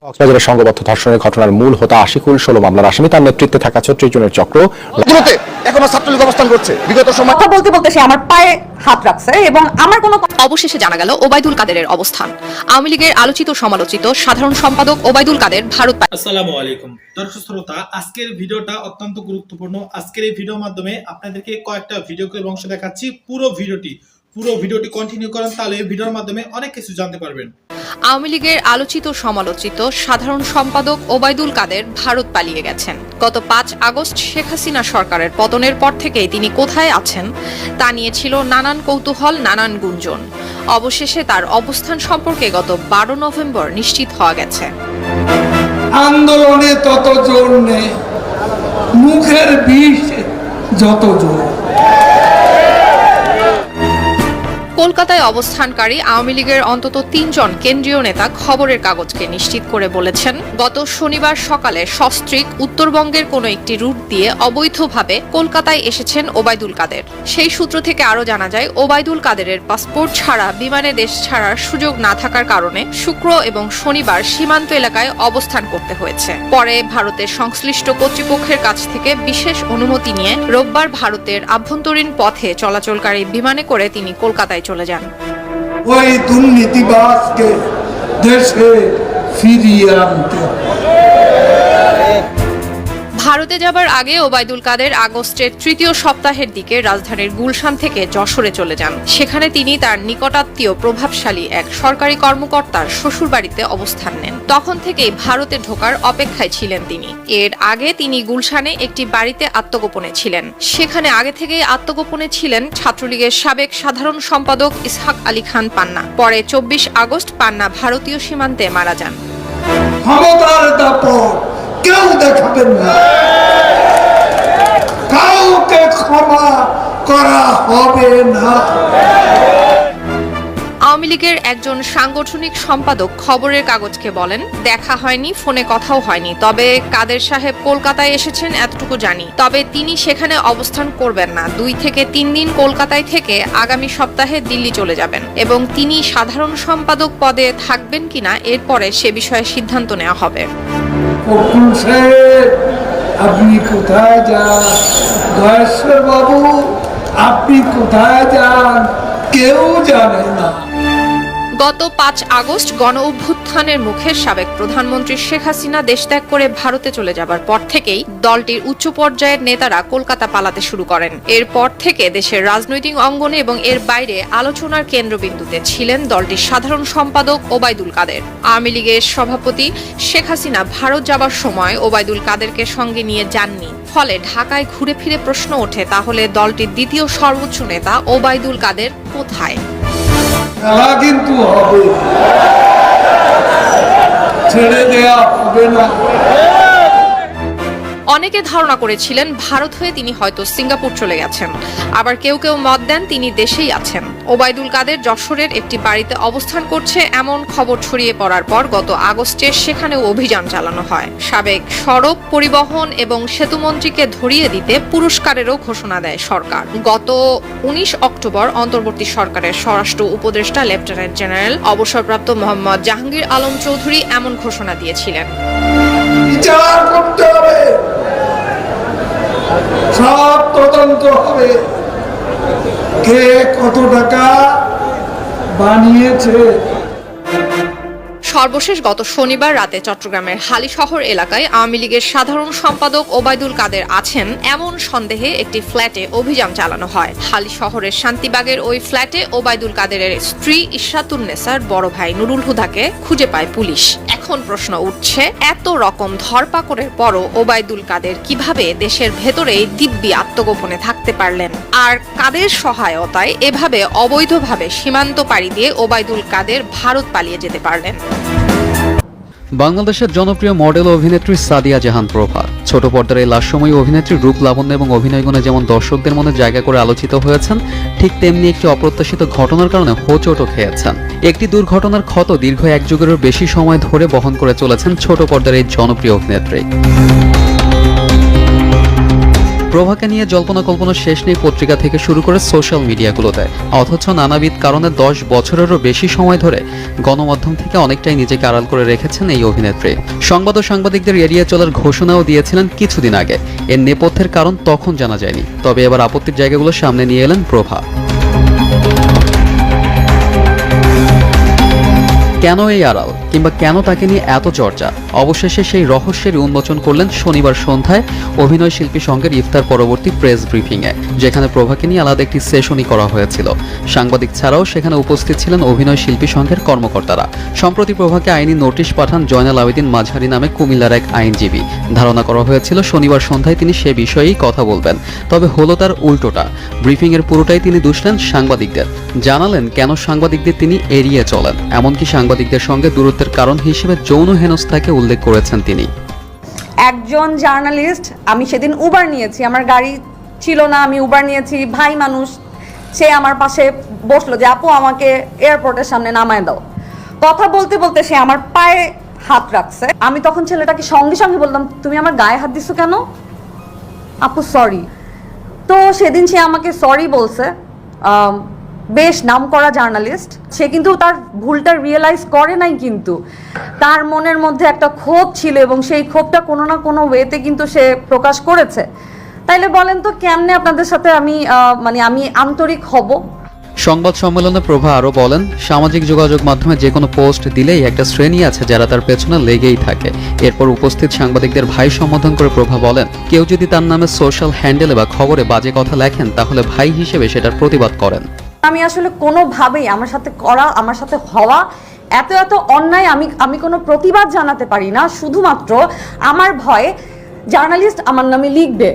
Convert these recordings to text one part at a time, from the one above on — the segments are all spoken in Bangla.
কক্সবাজারের সংঘবদ্ধ ধর্ষণের ঘটনার মূল হোতা আশিকুল 16 মামলার আসামি, তার নেতৃত্বে থাকা 36 জনের চক্র এখনো ছাত্রলীগ অবস্থান করছে। বিগত সময় কথা বলতে বলতে সে আমার পায়ে হাত রাখছে এবং আমার কোনো অবশেষে জানা গেল ওবায়দুল কাদেরের অবস্থান। আওয়ামী লীগের আলোচিত সমালোচিত সাধারণ সম্পাদক ওবায়দুল কাদের ভারত। আসসালামু আলাইকুম দর্শক শ্রোতা, আজকের ভিডিওটা অত্যন্ত গুরুত্বপূর্ণ। আজকের এই ভিডিওর মাধ্যমে আপনাদেরকে কয়েকটা ভিডিও ক্লিপ অংশ দেখাচ্ছি। পুরো ভিডিওটি কন্টিনিউ করেন, তাহলে ভিডিওর মাধ্যমে অনেক কিছু জানতে পারবেন। আওয়ামী লীগের আলোচিত সমালোচিত সাধারণ সম্পাদক ওবায়দুল কাদের ভারত পালিয়ে গেছেন। গত 5 আগস্ট শেখ হাসিনা সরকারের পতনের পর থেকেই তিনি কোথায় আছেন তা নিয়ে ছিল নানান কৌতূহল, নানান গুঞ্জন। অবশেষে তার অবস্থান সম্পর্কে গত 12 নভেম্বর নিশ্চিত হওয়া গেছে। আন্দোলনে তত জোর নেই, মুখের বিষ যত জোর। কলকাতায় অবস্থানকারী আওয়ামী লীগের অন্তত 3 জন কেন্দ্রীয় নেতা খবরের কাগজকে নিশ্চিত করে বলেছেন, গত শনিবার সকালে সস্ত্রীক উত্তরবঙ্গের কোনো একটি রুট দিয়ে অবৈধভাবে কলকাতায় এসেছেন ওবায়দুল কাদের। সেই সূত্র থেকে আরও জানা যায়, ওবায়দুল কাদেরের পাসপোর্ট ছাড়া বিমানে দেশ ছাড়ার সুযোগ না থাকার কারণে শুক্র এবং শনিবার সীমান্ত এলাকায় অবস্থান করতে হয়েছে। পরে ভারতের সংশ্লিষ্ট কর্তৃপক্ষের কাছ থেকে বিশেষ অনুমতি নিয়ে রোববার ভারতের আভ্যন্তরীণ পথে চলাচলকারী বিমানে করে তিনি কলকাতায় চলে যান। ওই দুর্নীতিবাজকে দেশে ফিরিয়ে আনতে। ভারতে যাবার আগে ওবায়দুল কাদের আগস্টের 3য় সপ্তাহের দিকে রাজধানীর গুলশান থেকে যশোরে চলে যান। সেখানে তিনি তার নিকটাত্মীয় প্রভাবশালী এক সরকারি কর্মকর্তার শ্বশুরবাড়িতে অবস্থান নেন। তখন থেকেই ভারতে ঢোকার অপেক্ষায় ছিলেন তিনি। এর আগে তিনি গুলশানে একটি বাড়িতে আত্মগোপনে ছিলেন। সেখানে আগে থেকেই আত্মগোপনে ছিলেন ছাত্রলীগের সাবেক সাধারণ সম্পাদক ইসহাক আলী খান পান্না। পরে 24 আগস্ট পান্না ভারতীয় সীমান্তে মারা যান। ক্ষমতার দাপট কেউ দেখাবেন না, কাউকে ক্ষমা করা হবে না। আওয়ামী লীগের একজন সাংগঠনিক সম্পাদক খবরের কাগজকে বলেন, দেখা হয়নি, ফোনে কথাও হয়নি, তবে কাদের সাহেব কলকাতায় এসেছেন এতটুকু জানি। তবে তিনি সেখানে অবস্থান করবেন না, 2 থেকে 3 দিন কলকাতায় থেকে আগামী সপ্তাহে দিল্লি চলে যাবেন এবং তিনি সাধারণ সম্পাদক পদে থাকবেন কিনা এরপরে সে বিষয়ে সিদ্ধান্ত নেওয়া হবে। আপনি কোথায় যান? দয়েশ্বর বাবু আপনি কোথায় যান? কেউ জানে না। গত 5 আগস্ট গণ অভ্যুত্থানের মুখে সাবেক প্রধানমন্ত্রী শেখ হাসিনা দেশত্যাগ করে ভারতে চলে যাবার পর থেকেই দলটির উচ্চ পর্যায়ের নেতারা কলকাতা পালাতে শুরু করেন। এরপর থেকে দেশের রাজনৈতিক অঙ্গনে এবং এর বাইরে আলোচনার কেন্দ্রবিন্দুতে ছিলেন দলটির সাধারণ সম্পাদক ওবায়দুল কাদের। আওয়ামী লীগের সভাপতি শেখ হাসিনা ভারত যাবার সময় ওবায়দুল কাদেরকে সঙ্গে নিয়ে যাননি। ফলে ঢাকায় ঘুরে ফিরে প্রশ্ন ওঠে, তাহলে দলটির দ্বিতীয় সর্বোচ্চ নেতা ওবায়দুল কাদের কোথায়? খেলা কিন্তু হবে, ছেড়ে দেয়া হবে না। অনেকে ধারণা করেছিলেন ভারত হয়ে তিনি হয়তো সিঙ্গাপুর চলে গেছেন, আবার কেউ কেউ মত দেন তিনি দেশেই আছেন। ওবায়দুল কাদের যশোরের একটি বাড়িতে অবস্থান করছে এমন খবর ছড়িয়ে পড়ার পর গত আগস্টে সেখানেও অভিযান চালানো হয়। সাবেক সড়ক পরিবহন এবং সেতুমন্ত্রীকে ধরিয়ে দিতে পুরস্কারেরও ঘোষণা দেয় সরকার। গত 19 অক্টোবর অন্তর্বর্তী সরকারের স্বরাষ্ট্র উপদেষ্টা লেফটেন্যান্ট জেনারেল অবসরপ্রাপ্ত মোহাম্মদ জাহাঙ্গীর আলম চৌধুরী এমন ঘোষণা দিয়েছিলেন। বিচার করতে হবে, সব তদন্ত হবে, কে কত টাকা বানিয়েছে। সর্বশেষ গত শনিবার রাতে চট্টগ্রামের হালিশহর এলাকায় আওয়ামী লীগের সাধারণ সম্পাদক ওবায়দুল কাদের আছেন এমন সন্দেহে একটি ফ্ল্যাটে অভিযান চালানো হয়। হালিশহরের শান্তিবাগের ওই ফ্ল্যাটে ওবায়দুল কাদেরের স্ত্রী ইশরাতুন্নেসার বড় ভাই নুরুল হুদাকে খুঁজে পায় পুলিশ। এখন প্রশ্ন উঠছে, এত রকম ধরপাকড়ের পরও ওবায়দুল কাদের কিভাবে দেশের ভেতরেই দিব্যি আত্মগোপনে থাকতে পারলেন? আর কাদের সহায়তায় এভাবে অবৈধভাবে সীমান্ত পাড়ি দিয়ে ওবায়দুল কাদের ভারত পালিয়ে যেতে পারলেন? বাংলাদেশের জনপ্রিয় মডেল অভিনেত্রী সাদিয়া জাহান প্রভা ছোট পর্দার এই লাস্যময়ী অভিনেত্রীর রূপ লাবণ্য এবং অভিনয় গুণে যেমন দর্শকদের মনে জায়গা করে আলোচিত হয়েছেন, ঠিক তেমনি একটি অপ্রত্যাশিত ঘটনার কারণে হোঁচটও খেয়েছেন। একটি দুর্ঘটনার ক্ষত দীর্ঘ 1 যুগেরও বেশি সময় ধরে বহন করে চলেছেন ছোট পর্দার এই জনপ্রিয় অভিনেত্রী। প্রভাকে নিয়ে জল্পনা কল্পনা শেষ নেই পত্রিকা থেকে শুরু করে সোশ্যাল মিডিয়াগুলোতে, অথচ নানাবিধ কারণে 10 বছরেরও বেশি সময় ধরে গণমাধ্যম থেকে অনেকটাই নিজেকে আড়াল করে রেখেছেন এই অভিনেত্রী। সংবাদ ও সাংবাদিকদের এড়িয়ে চলার ঘোষণাও দিয়েছিলেন কিছুদিন আগে। এর নেপথ্যের কারণ তখন জানা যায়নি, তবে এবার আপত্তির জায়গাগুলো সামনে নিয়ে এলেন প্রভা। কেন এই আড়াল, কিংবা কেন তাকে নিয়ে এত চর্চা? অবশেষে সেই রহস্যের উন্মোচন করলেন শনিবার সন্ধ্যায় অভিনয় শিল্পী সংঘের ইফতার পরবর্তী প্রেস ব্রিফিংয়ে, যেখানে প্রভাকে নিয়ে আলাদা একটি সেশনই করা হয়েছিল। সাংবাদিক ছাড়াও সেখানে উপস্থিত ছিলেন অভিনয় শিল্পী সংঘের কর্মকর্তারা। সম্প্রতি প্রভাকে আইনি নোটিশ পাঠান জয়নাল আবেদিন মাঝারি নামে কুমিল্লার এক আইনজীবী। ধারণা করা হয়েছিল শনিবার সন্ধ্যায় তিনি সে বিষয়েই কথা বলবেন, তবে হলো তার উল্টোটা। ব্রিফিংয়ের পুরোটাই তিনি দুষলেন সাংবাদিকদের, জানালেন কেন সাংবাদিকদের তিনি এড়িয়ে চলেন, এমনকি সাংবাদিকদের সঙ্গে দূরত্বের কারণ হিসেবে যৌন হেনস্থাকে উল্লেখ করেছেন তিনি। একজন জার্নালিস্ট, আমি সেদিন উবার নিয়েছি, আমার গাড়ি ছিল না, আমি উবার নিয়েছি, ভাই মানুষ, সে আমার পাশে বসলো যে আপু আমাকে এয়ারপোর্টের সামনে নামায় দাও। কথা বলতে বলতে সে আমার পায়ে হাত রাখছে। আমি তখন ছেলেটাকে সঙ্গে সঙ্গে বললাম, তুমি আমার গায়ে হাত দিছো কেন? আপু সরি। তো সেদিন সে আমাকে সরি বলছে। বেশ নামকরা জার্নালিস্ট, সে কিন্তু তার ভুলটা রিয়েলাইজ করে নাই, কিন্তু তার মনের মধ্যে একটা ক্ষোভ ছিল এবং সেই ক্ষোভটা কোনো না কোনো ওয়েতে কিন্তু সে প্রকাশ করেছে। তাইলে বলেন তো কেমনে আপনাদের সাথে আমি আন্তরিক হব? সংবাদ সম্মেলনে প্রভা আরও বলেন, সামাজিক যোগাযোগ মাধ্যমে যে কোনো পোস্ট দিলেই একটা শ্রেণী আছে যারা তার পেছনে লেগেই থাকে। এরপর উপস্থিত সাংবাদিকদের ভাই সম্বোধন করে প্রভা বলেন, কেউ যদি তার নামে সোশ্যাল হ্যান্ডেলে বা খবরে বাজে কথা লেখেন তাহলে ভাই হিসেবে সেটার প্রতিবাদ করেন। আমি আসলে কোনোভাবেই আমার সাথে হওয়া এত অন্যায় আমি কোনো প্রতিবাদ জানাতে পারি না। শুধুমাত্র আমার ভয় জার্নালিস্ট আমার নামে লিখবে।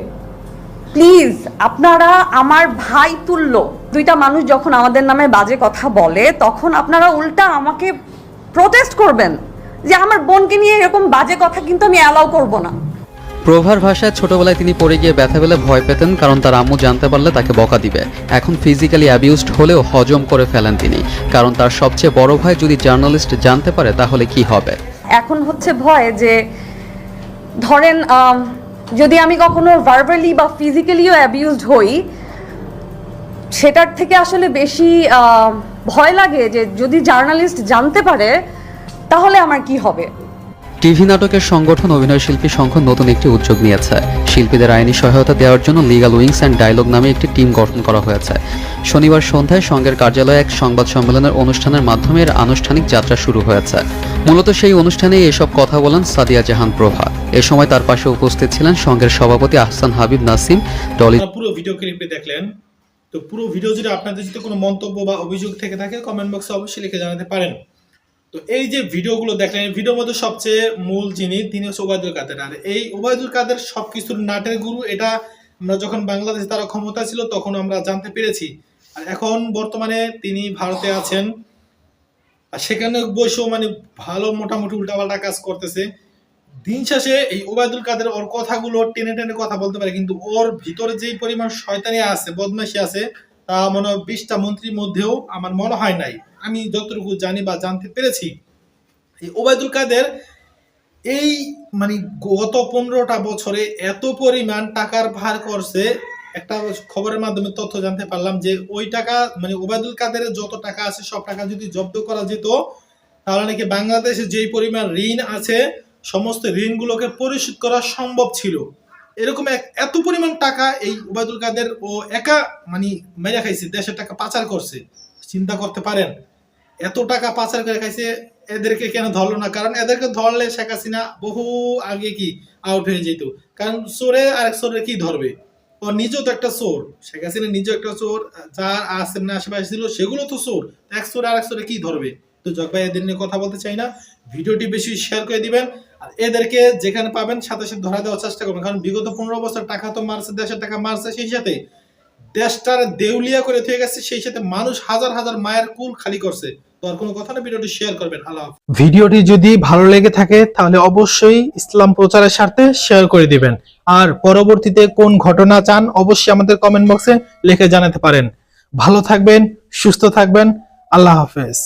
প্লিজ আপনারা আমার ভাই তুল্য দুইটা মানুষ যখন আমাদের নামে বাজে কথা বলে তখন আপনারা উল্টা আমাকে প্রোটেস্ট করবেন যে আমার বোনকে নিয়ে এরকম বাজে কথা কিন্তু আমি অ্যালাউ করব না। প্রভার ভাষায় ছোটবেলায় তিনি পড়ে গিয়ে ব্যথা পেলে ভয় পেতেন, কারণ তার আম্মু জানতে পারলে তাকে বকা দিবে। এখন ফিজিক্যালি অ্যাবিউজড হলেও হজম করে ফেলেন তিনি, কারণ তার সবচেয়ে বড় ভয় যদি জার্নালিস্ট জানতে পারে তাহলে কি হবে। এখন হচ্ছে ভয় যে ধরেন যদি আমি কখনো ভার্বালি বা ফিজিক্যালিও অ্যাবিউজড হই, সেটার থেকে আসলে বেশি ভয় লাগে যে যদি জার্নালিস্ট জানতে পারে তাহলে আমার কি হবে। টিভি নাটকের সংগঠন অভিনয় শিল্পী সংঘ নতুন একটি উদ্যোগ নিয়েছে। শিল্পীদের আইনি সহায়তা দেওয়ার জন্য লিগাল উইংস অ্যান্ড ডায়লগ নামে একটি টিম গঠন করা হয়েছে। শনিবার সন্ধ্যায় সংঘের কার্যালয়ে এক সংবাদ সম্মেলনের অনুষ্ঠানের মাধ্যমে এর আনুষ্ঠানিক যাত্রা শুরু হয়েছে। মূলত সেই অনুষ্ঠানেই এসব কথা বলেন সাদিয়া জাহান প্রভা। এ সময় তার পাশে উপস্থিত ছিলেন সংঘের সভাপতি আহসান হাবিব নাসিম, ডলি। পুরো ভিডিও ক্লিপে দেখলেন, তো পুরো ভিডিও যদি আপনাদের যদি কোনো মন্তব্য বা অভিযোগ থেকে থাকে কমেন্ট বক্সে অবশ্যই লিখে জানাতে পারেন। তো এই যে ভিডিওগুলো দেখলেন, এই ভিডিওর মধ্যে সবচেয়ে মূল যিনি তিনি হচ্ছে ওবায়দুল কাদের। আর এই ওবায়দুল কাদের সবকিছুর নাটের গুরু, এটা আমরা যখন বাংলাদেশে তারা ক্ষমতা ছিল তখন আমরা জানতে পেরেছি। আর এখন বর্তমানে তিনি ভারতে আছেন, আর সেখানে বসেও ভালো মোটামুটি উল্টাপাল্টা কাজ করতেছে। দিন শেষে এই ওবায়দুল কাদের ওর কথাগুলো টেনে টেনে কথা বলতে পারে, কিন্তু ওর ভিতরে যেই পরিমাণ শয়তানি আছে, বদমাইশি আছে, তা মনে হয় 20টা মন্ত্রীর মধ্যেও আমার মনে হয় নাই। আমি যতটুকু জানি বা জানতে পেরেছি, এই ওবায়দুল কাদের এই গত 15টা বছরে এত পরিমাণ টাকার ভার করছে। একটা খবরের মাধ্যমে তথ্য জানতে পারলাম যে ওই টাকা ওবায়দুল কাদের যত টাকা আছে সব টাকা যদি জব্দ করা যেত তাহলে নাকি বাংলাদেশে যেই পরিমাণ ঋণ আছে সমস্ত ঋণগুলোকে পরিশোধ করা সম্ভব ছিল। এরকম এত পরিমাণ টাকা এই ওবায়দুল কাদের ও একা মেরে খাইছে, দেশের টাকা পাচার করছে। চিন্তা করতে পারেন, এত টাকা পাচার করে খাইছে। এদেরকে কেন ধরলো না? কারণ এদেরকে ধরলে শেখ হাসিনা বহু আগে কি আউট হয়ে যেত। কারণ চোরে আরেক চোরে কি ধরবে? ও নিজেও তো একটা চোর, শেখ হাসিনা নিজেও একটা চোর, যার আশেপাশে ছিল সেগুলো তো চোর। এক চোরে আরেক চোরে কি ধরবে? তো জগ ভাই এদের নিয়ে কথা বলতে চাই না। ভিডিওটি বেশি শেয়ার করে দিবেন, আর এদেরকে যেখানে পাবেন সাথে সাথে ধরা দেওয়ার চেষ্টা করবেন। কারণ বিগত 15 বছর টাকা তো মারছে, দেশের টাকা মারছে, সেই সাথে দেশটার দেউলিয়া করে থেকে গেছে, সেই সাথে মানুষ হাজার হাজার মায়ের কুল খালি করছে। তো আর কোনো কথা না, ভিডিওটি শেয়ার করবেন। আল্লাহ হাফেজ। ভিডিওটি যদি ভালো লেগে থাকে তাহলে অবশ্যই ইসলাম প্রচারের স্বার্থে শেয়ার করে দিবেন। আর পরবর্তীতে কোন ঘটনা চান অবশ্যই আমাদের কমেন্ট বক্সে লিখে জানাতে পারেন। ভালো থাকবেন, সুস্থ থাকবেন। আল্লাহ হাফেজ।